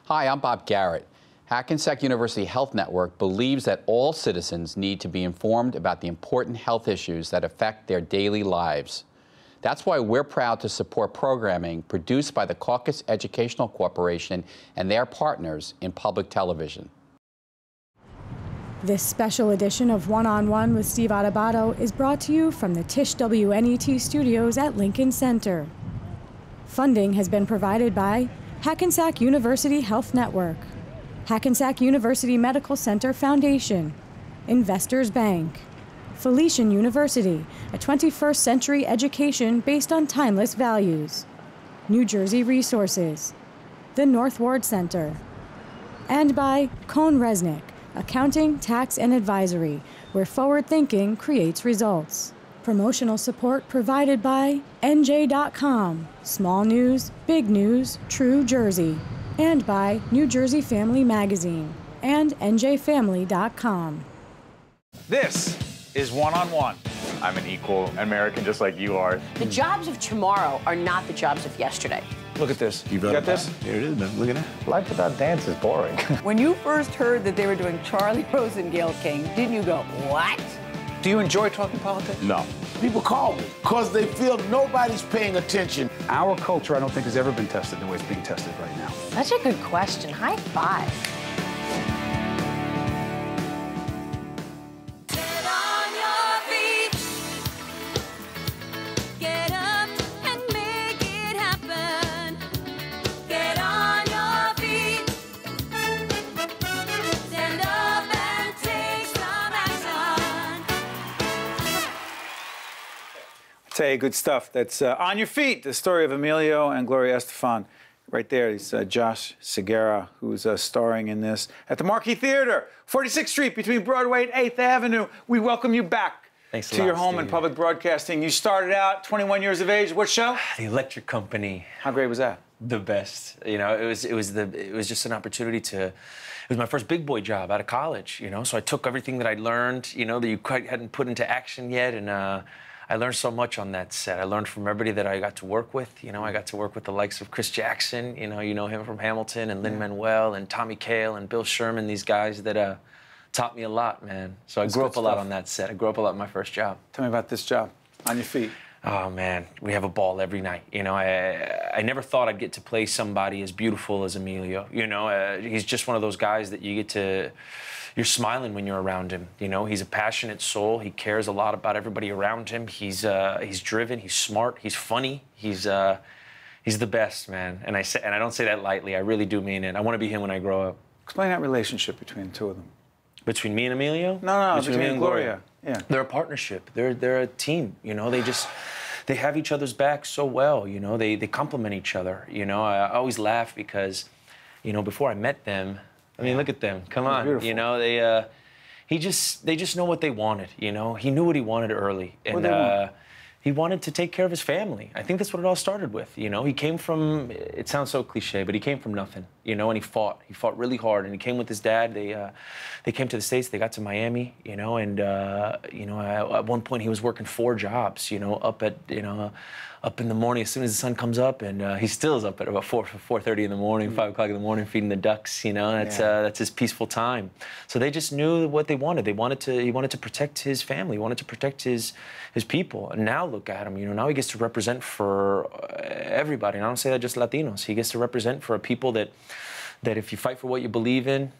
Hi, I'm Bob Garrett. Hackensack University Health Network believes that all citizens need to be informed about the important health issues that affect their daily lives. That's why we're proud to support programming produced by the CAUCUS Educational Corporation and their partners in public television. This special edition of One-on-One with Steve Adubato is brought to you from the Tisch WNET studios at Lincoln Center. Funding has been provided by Hackensack University Health Network, Hackensack University Medical Center Foundation, Investors Bank, Felician University, a 21st century education based on timeless values, New Jersey Resources, the North Ward Center, and by Cohn Resnick, Accounting, Tax, and Advisory, where forward thinking creates results. Promotional support provided by NJ.com, small news, big news, true Jersey, and by New Jersey Family Magazine and NJFamily.com. This is One-on-One. I'm an equal American just like you are. The jobs of tomorrow are not the jobs of yesterday. Look at this. You got this? Here it is, man. Look at that. Life without dance is boring. When you first heard that they were doing Charlie Rose and Gayle King, didn't you go, what? Do you enjoy talking politics? No. People call me because they feel nobody's paying attention. Our culture, I don't think, has ever been tested the way it's being tested right now. Such a good question. High five. Say good stuff. That's On Your Feet, the story of Emilio and Gloria Estefan. Right there, he's Josh Segarra, who's starring in this at the Marquee Theater, 46th Street, between Broadway and 8th Avenue. We welcome you back to your home in public broadcasting. You started out 21 years of age. What show? The Electric Company. How great was that? The best. You know, it was just an opportunity to. It was my first big boy job out of college. You know, so I took everything that I learned. You know, that you quite hadn't put into action yet, and. I learned so much on that set. I learned from everybody that I got to work with. You know, I got to work with the likes of Chris Jackson. You know him from Hamilton, and Lin-Manuel, and Tommy Kail, and Bill Sherman. These guys that taught me a lot, man. So I grew up a lot on that set. I grew up a lot in my first job. Tell me about this job, On Your Feet. Oh man, we have a ball every night. You know, I never thought I'd get to play somebody as beautiful as Emilio. You know, he's just one of those guys that you get to. You're smiling when you're around him. You know, he's a passionate soul. He cares a lot about everybody around him. He's driven. He's smart. He's funny. He's the best, man. And I don't say that lightly. I really do mean it. I want to be him when I grow up. Explain that relationship between the two of them. Between me and Emilio? No, between me and Gloria. Yeah. They're a partnership. They're a team. You know, they have each other's back so well. You know, they complement each other. You know, I always laugh because, you know, before I met them. I mean, look at them. Come on. Beautiful. You know, they just know what they wanted, you know. He knew what he wanted early. And he wanted to take care of his family. I think that's what it all started with, you know. He came from, it sounds so cliche, but he came from nothing, you know, and he fought. He fought really hard, and he came with his dad. They came to the States, they got to Miami, you know, and, you know, at one point he was working 4 jobs, you know, up in the morning as soon as the sun comes up, and he still is up at about 4:30 in the morning, 5 o'clock in the morning, feeding the ducks. You know, that's his peaceful time. So they just knew what they wanted. He wanted to protect his family. He wanted to protect his people. And now look at him. You know, now he gets to represent for everybody. And I don't say that just Latinos. He gets to represent for a people that if you fight for what you believe in,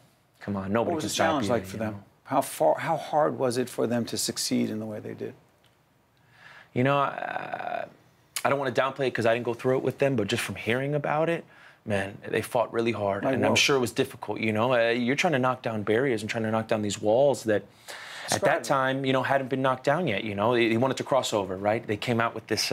come on, nobody can stop you. What was the challenge like for them? How hard was it for them to succeed in the way they did? You know, I don't want to downplay it because I didn't go through it with them, but just from hearing about it, man, they fought really hard. And I'm sure it was difficult, you know. You're trying to knock down barriers and trying to knock down these walls that at that time, you know, hadn't been knocked down yet, you know. They wanted to cross over, right? They came out with this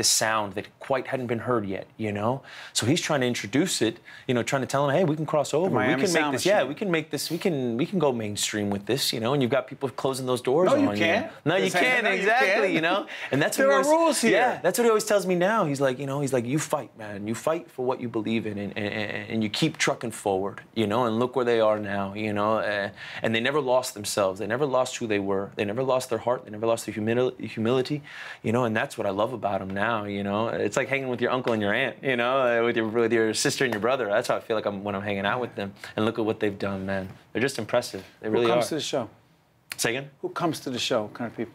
sound that quite hadn't been heard yet, you know. So he's trying to introduce it, you know, trying to tell them, hey, we can cross over. We can make this, yeah, we can make this, we can go mainstream with this, you know, and you've got people closing those doors on you. No, you can't. No, you can't, exactly, you know. And that's what there are rules here. Yeah, that's what he always tells me now. He's like, you know, you fight, man. You fight for what you believe in, and you keep trucking forward, you know, and look where they are now, you know. And they never lost themselves. themselves. They never lost who they were. They never lost their heart. They never lost their humility, you know, and that's what I love about them now, you know. It's like hanging with your uncle and your aunt, you know, with your sister and your brother. That's how I feel like when I'm hanging out with them. And look at what they've done, man. They're just impressive. They really are. Who comes to the show? Say again? Who comes to the show? What kind of people?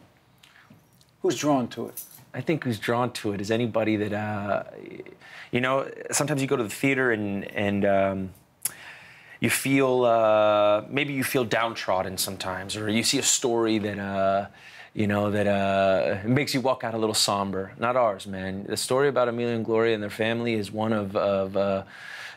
Who's drawn to it? I think who's drawn to it is anybody that, you know, sometimes you go to the theater and you feel, maybe you feel downtrodden sometimes, or you see a story that, you know, that makes you walk out a little somber. Not ours, man. The story about Emilio and Gloria and their family is one of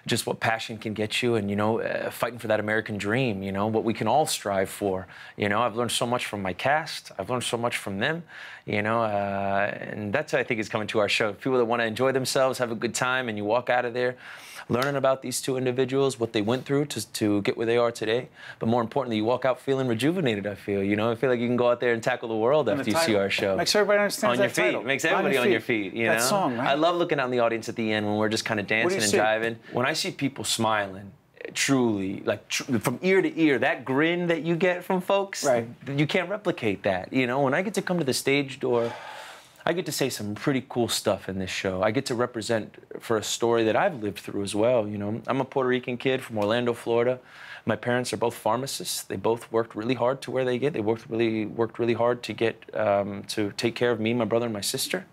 just what passion can get you, and, you know, fighting for that American dream, you know, what we can all strive for. You know, I've learned so much from my cast. I've learned so much from them, you know, and that's, I think, is coming to our show. People that want to enjoy themselves, have a good time, and you walk out of there learning about these two individuals, what they went through to get where they are today. But more importantly, you walk out feeling rejuvenated, I feel. You know, I feel like you can go out there and tackle the world after you see our show. Makes everybody understand on your feet. Title. Makes everybody on your feet, you know? That song, right? I love looking out in the audience at the end when we're just kind of dancing and jiving. When I see people smiling, truly, like from ear to ear, that grin that you get from folks, right? You can't replicate that. You know, when I get to come to the stage door, I get to say some pretty cool stuff in this show. I get to represent for a story that I've lived through as well, you know. I'm a Puerto Rican kid from Orlando, Florida. My parents are both pharmacists. They both worked really hard to where they get. They worked really hard to get to take care of me, my brother, and my sister.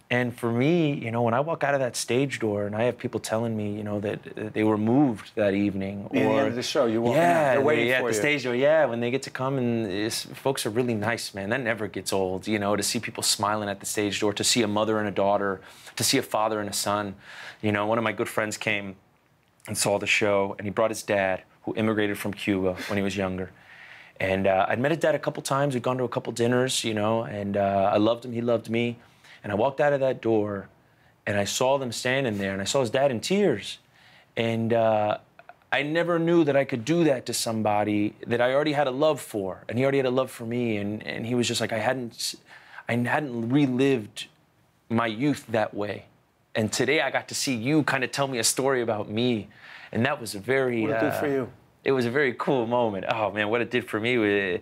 And for me, you know, when I walk out of that stage door and I have people telling me, you know, that they were moved that evening, or the end of the show, you walk out, they're waiting for at the you. stage door, when they get to come, and folks are really nice, man. That never gets old, you know, to see people smiling at the stage door, to see a mother and a daughter, to see a father and a son. You know, one of my good friends came and saw the show, and he brought his dad, who immigrated from Cuba when he was younger. And I'd met his dad a couple times. We'd gone to a couple dinners, you know, and I loved him. He loved me. And I walked out of that door, and I saw them standing there, and I saw his dad in tears. And I never knew that I could do that to somebody that I already had a love for, and he already had a love for me. And he was just like, I hadn't relived my youth that way. And today I got to see you kind of tell me a story about me, and that was a very... What it did for you? It was a very cool moment. Oh, man, what it did for me,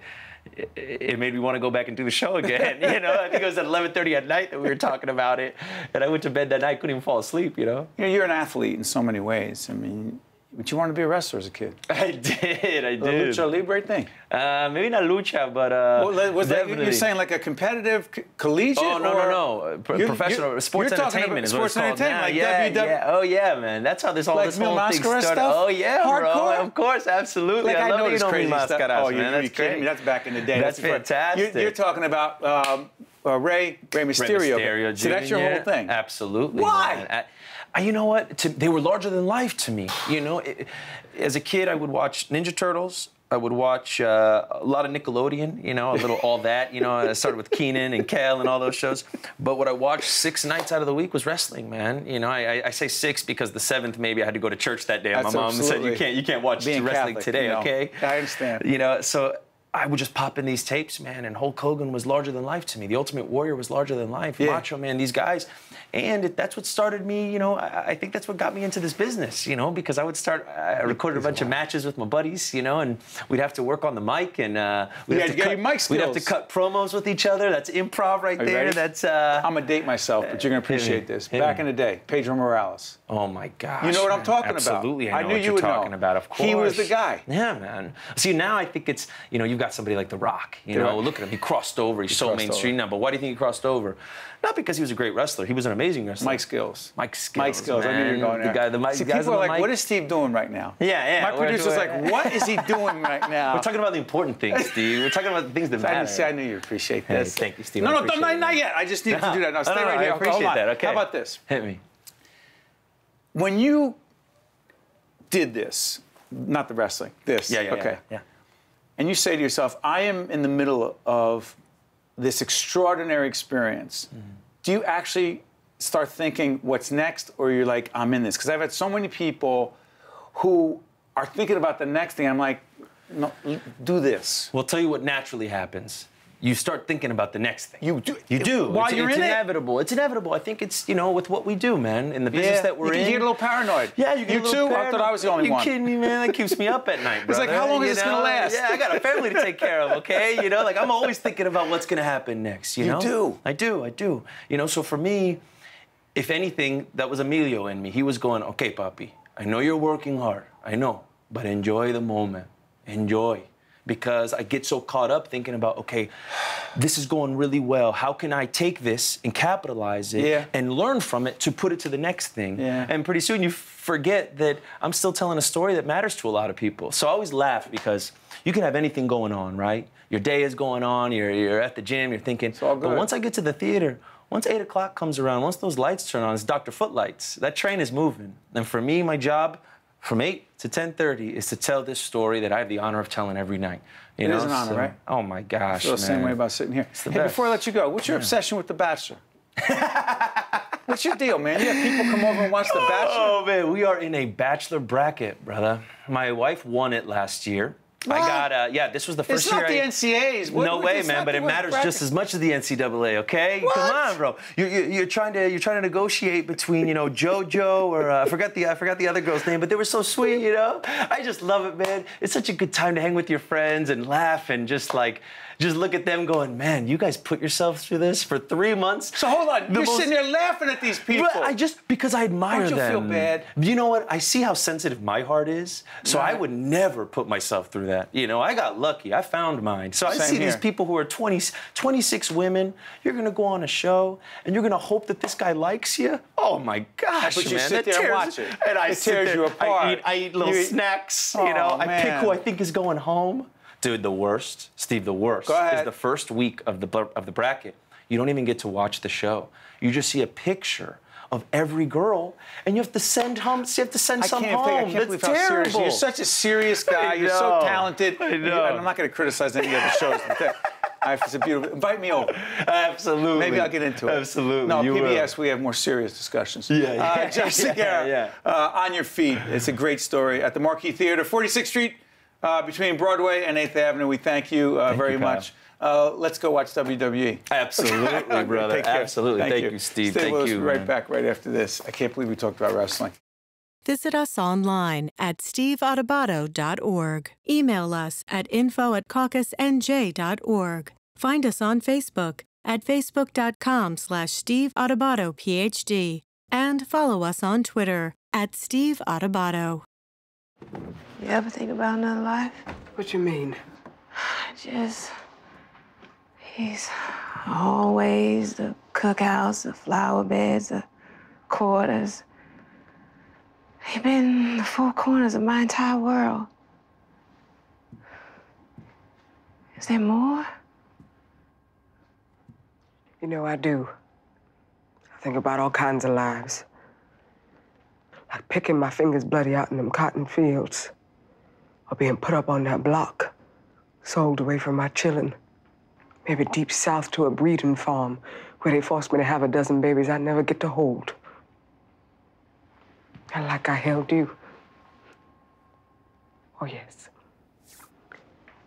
it made me want to go back and do the show again. You know, I think it was at 11:30 at night that we were talking about it, and I went to bed that night, couldn't even fall asleep, you know? You know, you're an athlete in so many ways. I mean, but you wanted to be a wrestler as a kid. I did. The lucha libre thing? Maybe not lucha, but well, was that, you're saying like a competitive collegiate? Oh, no. Professional sports entertainment is what it's called now. Like yeah. Oh, yeah, man. That's how this whole thing started. Stuff? Oh, yeah, hardcore? Bro. Of course, absolutely. Like, I love these crazy stuff. Oh, man. That's great. Me? That's back in the day. That's fantastic. You're talking about Rey Mysterio. So that's your whole thing? Absolutely. Why? You know what? They were larger than life to me. You know, as a kid, I would watch Ninja Turtles. I would watch a lot of Nickelodeon, you know, a little all that. You know, I started with Keenan and Kel and all those shows. But what I watched 6 nights out of the week was wrestling, man. You know, I say 6 because the 7th maybe I had to go to church that day. My mom said you can't watch wrestling Catholic, today, you know. Okay? I understand. You know, so I would just pop in these tapes, man, and Hulk Hogan was larger than life to me. The Ultimate Warrior was larger than life. Yeah. Macho Man, these guys. And that's what started me, you know, I think that's what got me into this business, you know, because I recorded a bunch of matches with my buddies, you know, and we'd have to work on the mic, and we'd have to cut promos with each other. That's improv right there. Ready? That's I'm going to date myself, but you're going to appreciate this. Back in the day, Pedro Morales. Oh, my gosh. You know what I'm talking about. Absolutely, I know knew what you're talking about, of course. He was the guy. Yeah, man. See, now I think it's, you know, you've got somebody like The Rock. You know, look at him. He crossed over. He's so mainstream now. But why do you think he crossed over? Not because he was a great wrestler. He was an amazing wrestler. Mike Skills. Mike Skills, man. I knew you were going there. See, people are like, what is Steve doing right now? Yeah. My producer's like, what is he doing right now? We're talking about the important things, Steve. We're talking about the things that matter. I knew you appreciate this. Thank you, Steve. No, not yet. I just needed to do that. Now, stay right here. I appreciate that. Okay. How about this? Hit me. When you did this, not the wrestling, this. Yeah. And you say to yourself, I am in the middle of this extraordinary experience. Mm-hmm. Do you actually start thinking what's next, or you're like, I'm in this? Because I've had so many people who are thinking about the next thing. I'm like, no, do this. Well, I'll tell you what naturally happens. you start thinking about the next thing. You do. You do. While it's, you're it's in inevitable. It's inevitable. I think it's, you know, with what we do, man, in the business that we're in. You get a little paranoid. Yeah, you get a little too? paranoid. I thought I was the only one. You kidding me, man? That keeps me up at night, brother. It's like, how long is this going to last? Yeah, I got a family to take care of, okay? You know, like, I'm always thinking about what's going to happen next, you know? You do. I do. You know, so for me, if anything, that was Emilio in me. He was going, okay, papi, I know you're working hard. I know. But enjoy the moment. Enjoy. Because I get so caught up thinking about, okay, this is going really well. How can I take this and capitalize it and learn from it to put it to the next thing? Yeah. And pretty soon you forget that I'm still telling a story that matters to a lot of people. So I always laugh because you can have anything going on, right? Your day is going on, you're at the gym, you're thinking, it's all good. But once I get to the theater, once 8 o'clock comes around, once those lights turn on, it's Dr. Footlights. That train is moving. And for me, my job, from 8 to 10:30 is to tell this story that I have the honor of telling every night. You know? It is an honor, right? Oh my gosh, I feel the same way about sitting here. Hey, best. before I let you go, what's your obsession with The Bachelor? What's your deal, man? You have people come over and watch The Bachelor? Oh man, we are in a Bachelor bracket, brother. My wife won it last year. What? I got, yeah, this was the first It's year. not the NCAAs. No way, man, but it matters just as much as the NCAA, okay? What? Come on, bro. You're trying to negotiate between, you know, JoJo or I forgot the other girl's name, but they were so sweet, you know? I just love it, man. It's such a good time to hang with your friends and laugh and just look at them going, man, you guys put yourselves through this for 3 months. So hold on, you're sitting there laughing at these people. But because I admire them. Don't you feel bad? You know what? I see how sensitive my heart is, so I would never put myself through that. You know, I got lucky. I found mine. So I see these people who are 26 women. You're going to go on a show, and you're going to hope that this guy likes you? Oh, my gosh, But you man. sit there and watch it. And It tears you apart. I eat little snacks, you know. I pick who I think is going home. Dude, the worst, Steve, the worst is the first week of the bracket. You don't even get to watch the show. You just see a picture of every girl, and you have to send some home. I can't believe how serious you're such a serious guy. You're so talented. I know. I'm not going to criticize any other shows. It's a beautiful. Invite me over. Absolutely. Maybe I'll get into it. Absolutely. No, you PBS, we have more serious discussions. Yeah. Josh Segarra, On Your Feet. It's a great story at the Marquee Theater, 46th Street, between Broadway and 8th Avenue. We thank you very much. Let's go watch WWE. Absolutely, brother. Take care. Absolutely. Thank you, Steve. Stay with us. you. We'll be right back right after this. I can't believe we talked about wrestling. Visit us online at steveadubato.org. Email us at info@caucusnj.org. Find us on Facebook at facebook.com/SteveAdubato, and follow us on Twitter at Steve Adubato. You ever think about another life? What you mean? He's always the cookhouse, the flower beds, the quarters. He's been the four corners of my entire world. Is there more? You know, I do. I think about all kinds of lives. Like picking my fingers bloody out in them cotton fields. Or being put up on that block, sold away from my children. Maybe deep south to a breeding farm where they forced me to have a dozen babies I'd never get to hold. And like I held you. Oh, yes.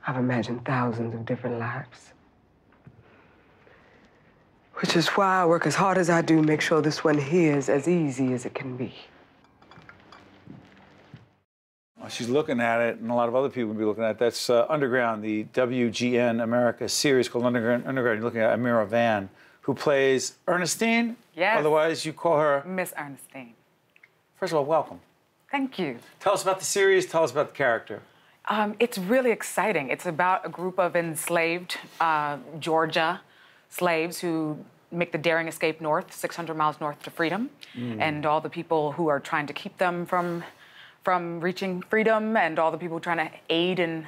I've imagined thousands of different lives. Which is why I work as hard as I do, make sure this one here is as easy as it can be. Well, she's looking at it, and a lot of other people will be looking at it. That's Underground, the WGN America series called Underground. You're looking at Amirah Vann, who plays Ernestine. Yes. Otherwise, you call her Miss Ernestine. First of all, welcome. Thank you. Tell us about the series. Tell us about the character. It's really exciting. It's about a group of enslaved Georgia slaves who make the daring escape north, 600 miles north to freedom, and all the people who are trying to keep them from reaching freedom, and all the people trying to aid in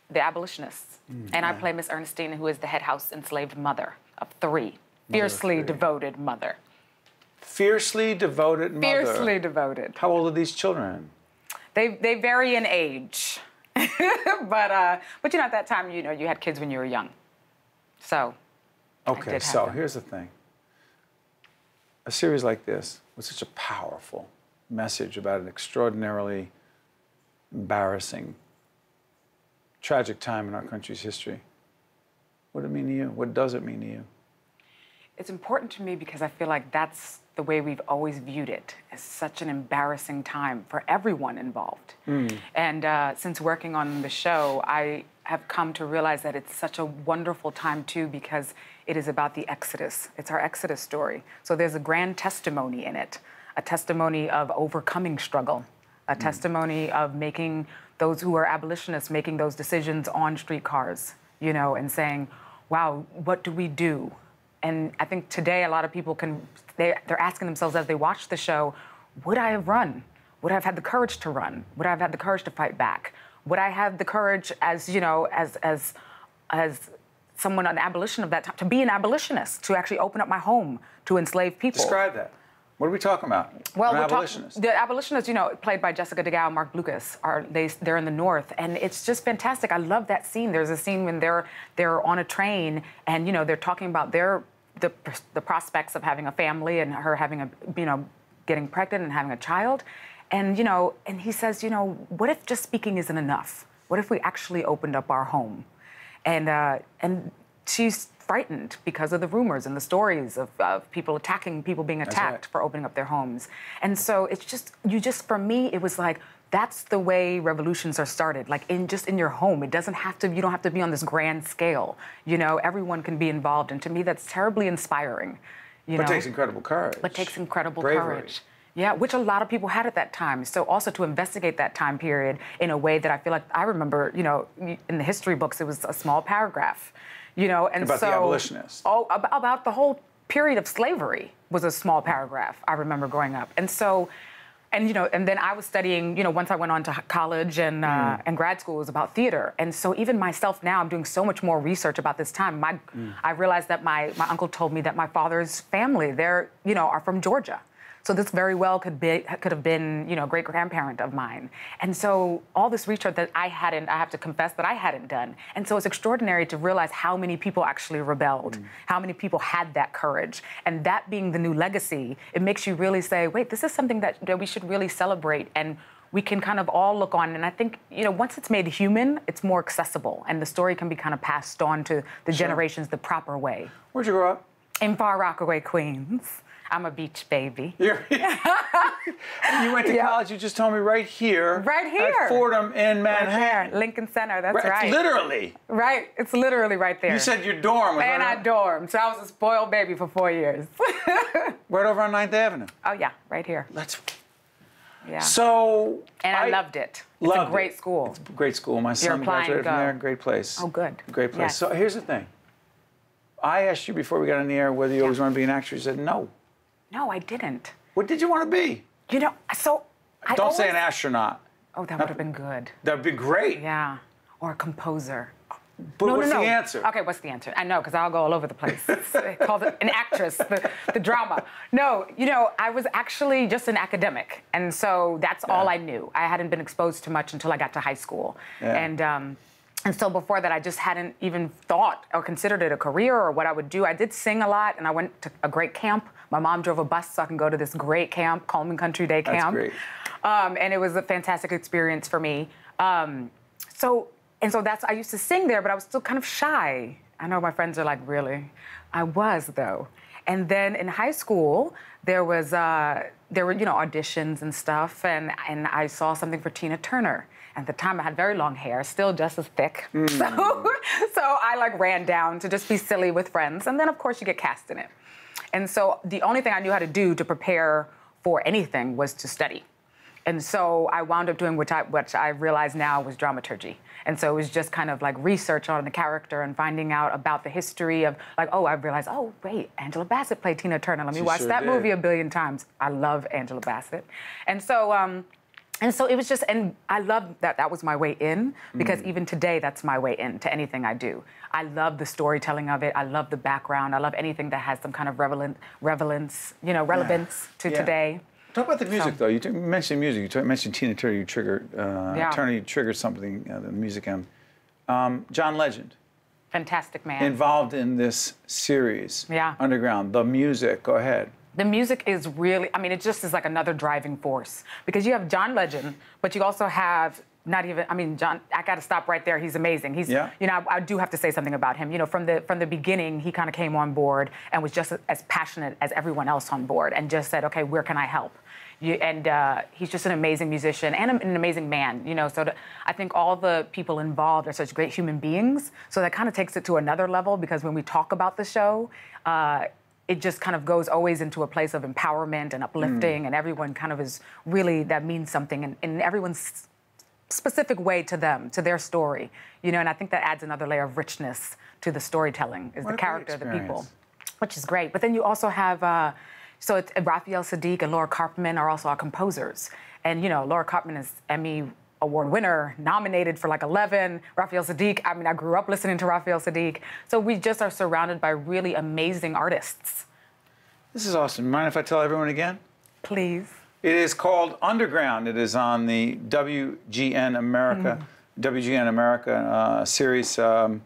the abolitionists. And I play Miss Ernestine, who is the head house enslaved mother of three. Fiercely devoted mother. Fiercely devoted mother. Fiercely devoted. How old are these children? They vary in age. but you know, at that time, you know, you had kids when you were young. So, okay, so here's the thing. A series like this with such a powerful message about an extraordinarily embarrassing, tragic time in our country's history. What does it mean to you? What does it mean to you? It's important to me because I feel like that's the way we've always viewed it, as such an embarrassing time for everyone involved. And since working on the show, I have come to realize that it's such a wonderful time too, because it is about the Exodus. It's our Exodus story. So there's a grand testimony in it, a testimony of overcoming struggle, a testimony of making those who are abolitionists making those decisions on streetcars, you know, and saying, wow, what do we do? And I think today a lot of people they're asking themselves as they watch the show, would I have run? Would I have had the courage to run? Would I have had the courage to fight back? Would I have the courage as, you know, as someone, an abolition of that time, to be an abolitionist, to actually open up my home to enslave people? Describe that. What are we talking about? Well, An abolitionist. The abolitionists, you know, played by Jessica DeGao, Mark Blucas, they're in the North, and it's just fantastic. I love that scene. There's a scene when they're on a train, and you know they're talking about the prospects of having a family and her having a, you know, getting pregnant and having a child, and you know, and he says, you know, what if just speaking isn't enough? What if we actually opened up our home? And she's frightened because of the rumors and the stories of people attacking, people being attacked for opening up their homes. And so it's just, for me, it was like, that's the way revolutions are started, like in your home. It doesn't have to, you don't have to be on this grand scale. You know, everyone can be involved. And to me, that's terribly inspiring. But it takes incredible courage. But takes incredible Bravery. courage. Yeah, which a lot of people had at that time. So also to investigate that time period in a way that I feel like I remember, you know, in the history books, it was a small paragraph. You know, and about so the abolitionists. Oh, about the whole period of slavery was a small paragraph. I remember growing up, and so, and you know, and then I was studying. You know, once I went on to college and grad school, it was about theater, and so even myself now, I'm doing so much more research about this time. I realized that my uncle told me that my father's family, they're, you know, are from Georgia. So this very well could have been, you know, a great-grandparent of mine. And so all this research that I have to confess that I hadn't done. And so it's extraordinary to realize how many people actually rebelled, how many people had that courage. And that being the new legacy, it makes you really say, wait, this is something that we should really celebrate. And we can kind of all look on. And I think, you know, once it's made human, it's more accessible. And the story can be kind of passed on to the generations the proper way. Where'd you grow up? In Far Rockaway, Queens. I'm a beach baby. You went to college, you just told me, right here. Right here. At Fordham in Manhattan. Right, Lincoln Center, that's right. Literally. Right, it's literally right there. You said your dorm was And I dormed, so I was a spoiled baby for 4 years. Right over on 9th Avenue. Oh yeah, right here. Yeah. So. And I loved it. It's a great school. It's a great school. My son graduated from there. Great place. Oh, good. Great place. Yes. So here's the thing. I asked you before we got on the air whether you always want to be an actor. You said no. No, I didn't. What did you want to be? You know, so Don't say an astronaut. Oh, that would have been good. That would be great. Yeah. Or a composer. But what's the answer? Okay, what's the answer? I know, because I'll go all over the place. It's called an actress, the drama. No, you know, I was actually just an academic. And so that's all I knew. I hadn't been exposed to much until I got to high school. Yeah. And so before that, I just hadn't even thought or considered it a career or what I would do. I did sing a lot, and I went to a great camp. My mom drove a bus so I can go to this great camp, Coleman Country Day Camp. That's great. And it was a fantastic experience for me. So I used to sing there, but I was still kind of shy. I know my friends are like, really? I was, though. And then in high school, there were, you know, auditions and stuff, and I saw something for Tina Turner. At the time, I had very long hair, still just as thick. So I like ran down to just be silly with friends. And then, of course, you get cast in it. And so the only thing I knew how to do to prepare for anything was to study. And so I wound up doing which I realize now was dramaturgy. And so it was just kind of like research on the character and finding out about the history of like, oh, I realized, oh, wait, Angela Bassett played Tina Turner. Let me watch that movie a billion times. I love Angela Bassett. And so it was just, and I love that that was my way in, because even today, that's my way in to anything I do. I love the storytelling of it. I love the background. I love anything that has some kind of relevance to today. Talk about the music, though. You mentioned music. You mentioned Tina Turner. You triggered, Turner, you triggered something, the music. John Legend. Fantastic man. Involved in this series. Yeah. Underground. The music. Go ahead. The music is really, I mean, it just is like another driving force, because you have John Legend, but you also have not even, I mean, John, I got to stop right there. He's amazing. He's, yeah. you know, I do have to say something about him. You know, from the beginning, he kind of came on board and was just as passionate as everyone else on board and just said, okay, where can I help? He's just an amazing musician and an amazing man, you know, so I think all the people involved are such great human beings, so that kind of takes it to another level, because when we talk about the show, it just kind of goes always into a place of empowerment and uplifting, and everyone kind of is really, that means something in everyone's specific way to them, to their story, you know, and I think that adds another layer of richness to the storytelling, is the character of the people, which is great. But then you also have, so it's Raphael Sadiq and Laura Karpman are also our composers. And, you know, Laura Karpman is Emmy Award winner, nominated for like 11. Raphael Sadiq, I mean, I grew up listening to Raphael Sadiq. So we just are surrounded by really amazing artists. This is awesome. Mind if I tell everyone again? Please. It is called Underground. It is on the WGN America, series. And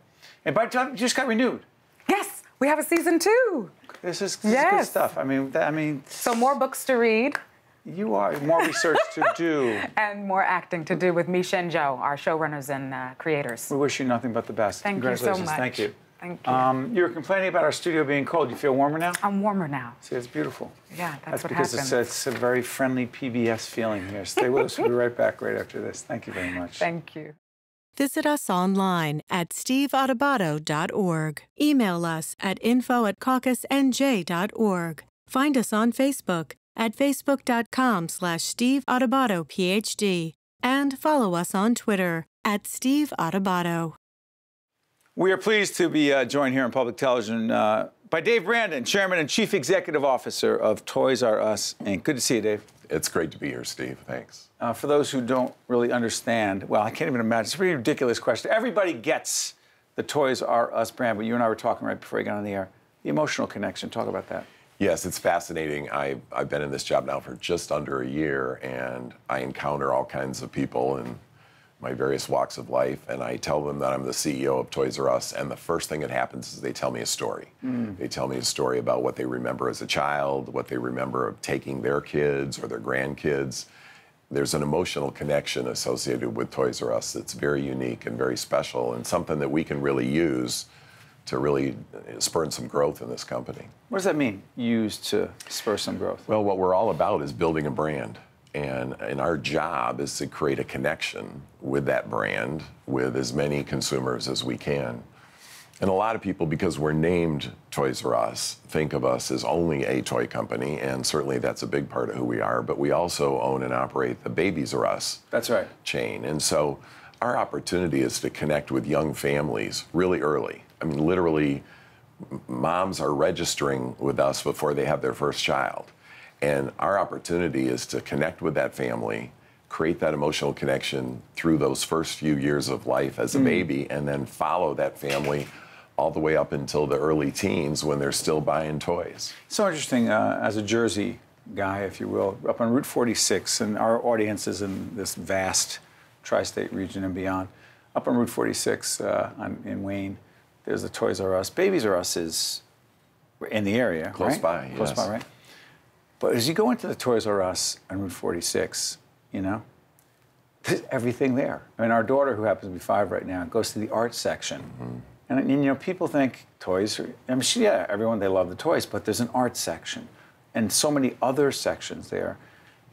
by the time, it just got renewed. Yes, we have a season 2. This is good stuff. I mean, so more books to read. You are more research to do, and more acting to do with Misha and Joe, our showrunners and creators. We wish you nothing but the best. Thank you so much. Thank you. Thank you. You were complaining about our studio being cold. You feel warmer now? I'm warmer now. See, it's beautiful. Yeah, that's what because happens. it's a very friendly PBS feeling here. Stay with us. We'll be right back right after this. Thank you very much. Thank you. Visit us online at steveadubato.org. Email us at info@caucusnj.org. Find us on Facebook at facebook.com/Steve Adubato, PhD. And follow us on Twitter at Steve Adubato. We are pleased to be joined here on public television by Dave Brandon, Chairman and Chief Executive Officer of Toys R Us Inc. Good to see you, Dave. It's great to be here, Steve. Thanks. For those who don't really understand, well, I can't even imagine. It's a pretty ridiculous question. Everybody gets the Toys R Us brand, but you and I were talking right before we got on the air. The emotional connection. Talk about that. Yes, it's fascinating. I've been in this job now for just under a year, and I encounter all kinds of people in my various walks of life, and I tell them that I'm the CEO of Toys R Us, and the first thing that happens is they tell me a story. They tell me a story about what they remember as a child, what they remember of taking their kids or their grandkids. There's an emotional connection associated with Toys R Us that's very unique and very special, and something that we can really use to really spur some growth in this company. What does that mean, use to spur some growth? Well, what we're all about is building a brand. And our job is to create a connection with that brand with as many consumers as we can. And a lot of people, because we're named Toys R Us, think of us as only a toy company, and certainly that's a big part of who we are, but we also own and operate the Babies R Us chain. And so our opportunity is to connect with young families really early. I mean, literally, moms are registering with us before they have their first child. And our opportunity is to connect with that family, create that emotional connection through those first few years of life as a baby, and then follow that family all the way up until the early teens when they're still buying toys. So interesting, as a Jersey guy, if you will, up on Route 46, and our audience is in this vast tri-state region and beyond. Up on Route 46 in Wayne, there's the Toys R Us. Babies R Us is in the area, Close by, yes. Close by, right? But as you go into the Toys R Us on Route 46, you know, there's everything there. I mean, our daughter, who happens to be 5 right now, goes to the art section. And, you know, people think toys are, I mean, yeah, everyone, they love the toys, but there's an art section and so many other sections there.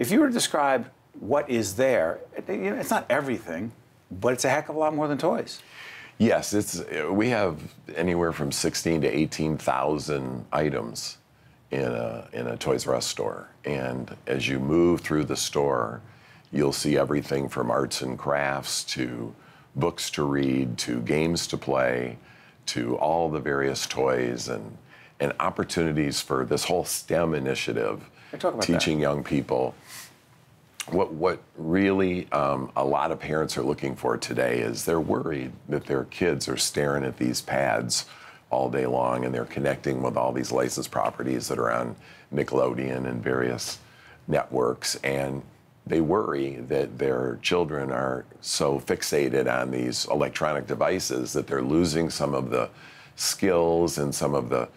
If you were to describe what is there, you know, it's not everything, but it's a heck of a lot more than toys. Yes, we have anywhere from 16 to 18,000 items in a Toys R Us store. And as you move through the store, you'll see everything from arts and crafts to books to read to games to play to all the various toys and opportunities for this whole STEM initiative, teaching young people. What really a lot of parents are looking for today is they're worried that their kids are staring at these pads all day long, and they're connecting with all these licensed properties that are on Nickelodeon and various networks, and they worry that their children are so fixated on these electronic devices that they're losing some of the skills and some of the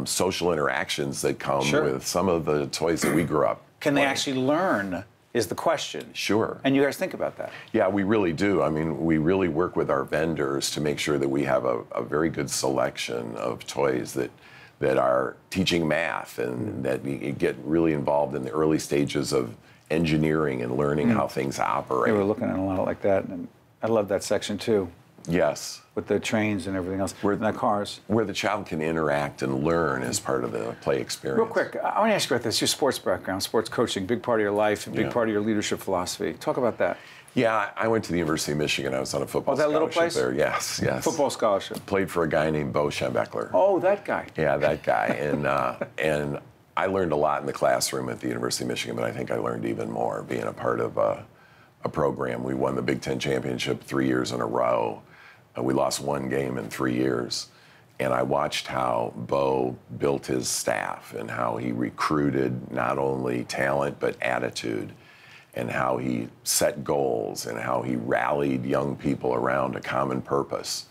social interactions that come with some of the toys that we grew up Can they actually learn is the question. Sure. And you guys think about that. Yeah, we really do. I mean, we really work with our vendors to make sure that we have a very good selection of toys that are teaching math and that you get really involved in the early stages of engineering and learning how things operate. They were looking at a lot like that, and I love that section too. Yes. With the trains and everything else, and the cars. Where the child can interact and learn as part of the play experience. Real quick, I want to ask you about this. Your sports background, sports coaching, big part of your life, and big part of your leadership philosophy. Talk about that. Yeah, I went to the University of Michigan. I was on a football scholarship little place? there. Yes, yes. Football scholarship. Played for a guy named Bo Schembechler. Oh, that guy. Yeah, that guy. And I learned a lot in the classroom at the University of Michigan, but I think I learned even more being a part of a program. We won the Big Ten championship 3 years in a row. We lost one game in 3 years. And I watched how Bo built his staff and how he recruited not only talent, but attitude, and how he set goals and how he rallied young people around a common purpose,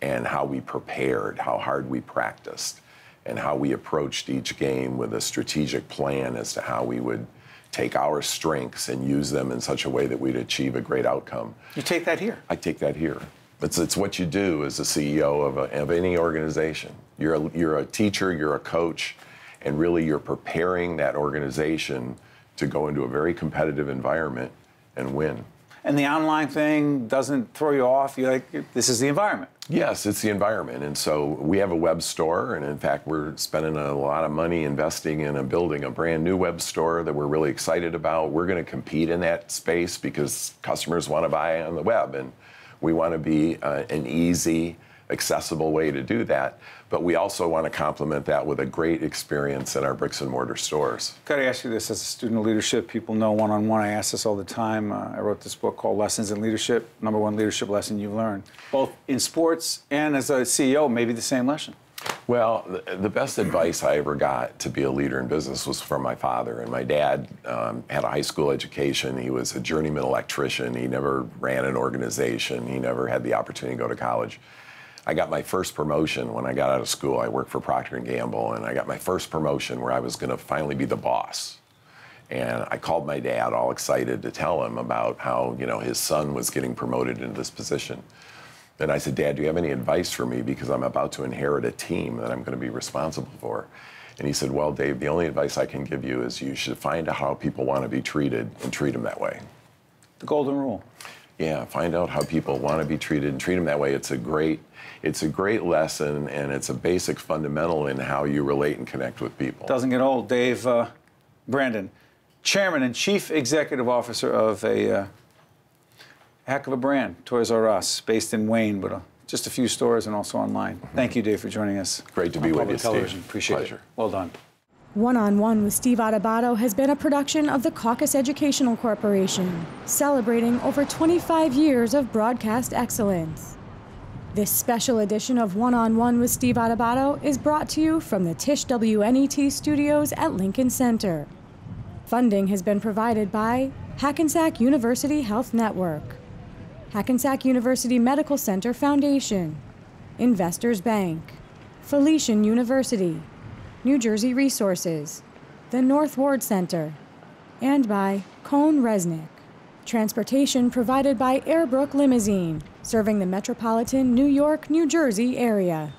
and how we prepared, how hard we practiced, and how we approached each game with a strategic plan as to how we would take our strengths and use them in such a way that we'd achieve a great outcome. You take that here? I take that here. It's what you do as a CEO of any organization. You're a teacher, you're a coach, and really you're preparing that organization to go into a very competitive environment and win. And the online thing doesn't throw you off? You're like, this is the environment. Yes, it's the environment. And so we have a web store, and in fact, we're spending a lot of money investing in building a brand new web store that we're really excited about. We're going to compete in that space because customers want to buy on the web, and we want to be an easy, accessible way to do that. But we also want to complement that with a great experience in our bricks and mortar stores. Got to ask you this as a student of leadership. People know one-on-one. I ask this all the time. I wrote this book called Lessons in Leadership. #1 leadership lesson you've learned, both in sports and as a CEO, maybe the same lesson. Well, the best advice I ever got to be a leader in business was from my father. And my dad had a high school education. He was a journeyman electrician. He never ran an organization. He never had the opportunity to go to college. I got my first promotion when I got out of school. I worked for Procter & Gamble, and I got my first promotion where I was going to finally be the boss. And I called my dad all excited to tell him about how, his son was getting promoted into this position. And I said, Dad, do you have any advice for me? Because I'm about to inherit a team that I'm going to be responsible for. And he said, well, Dave, the only advice I can give you is you should find out how people want to be treated and treat them that way. The golden rule. Yeah, find out how people want to be treated and treat them that way. It's a great lesson, and it's a basic fundamental in how you relate and connect with people. Doesn't get old. Dave Brandon, Chairman and Chief Executive Officer of a heck of a brand, Toys R Us, based in Wayne, but just a few stores and also online. Thank you, Dave, for joining us. Great to be with you, television. Steve. Appreciate Pleasure. it. Well done. One-on-One with Steve Adubato has been a production of the CAUCUS Educational Corporation, celebrating over 25 years of broadcast excellence. This special edition of One-on-One with Steve Adubato is brought to you from the Tisch WNET studios at Lincoln Center. Funding has been provided by Hackensack University Health Network, Hackensack University Medical Center Foundation, Investors Bank, Felician University, New Jersey Resources, the North Ward Center, and by Cone Resnick. Transportation provided by Airbrook Limousine, serving the metropolitan New York, New Jersey area.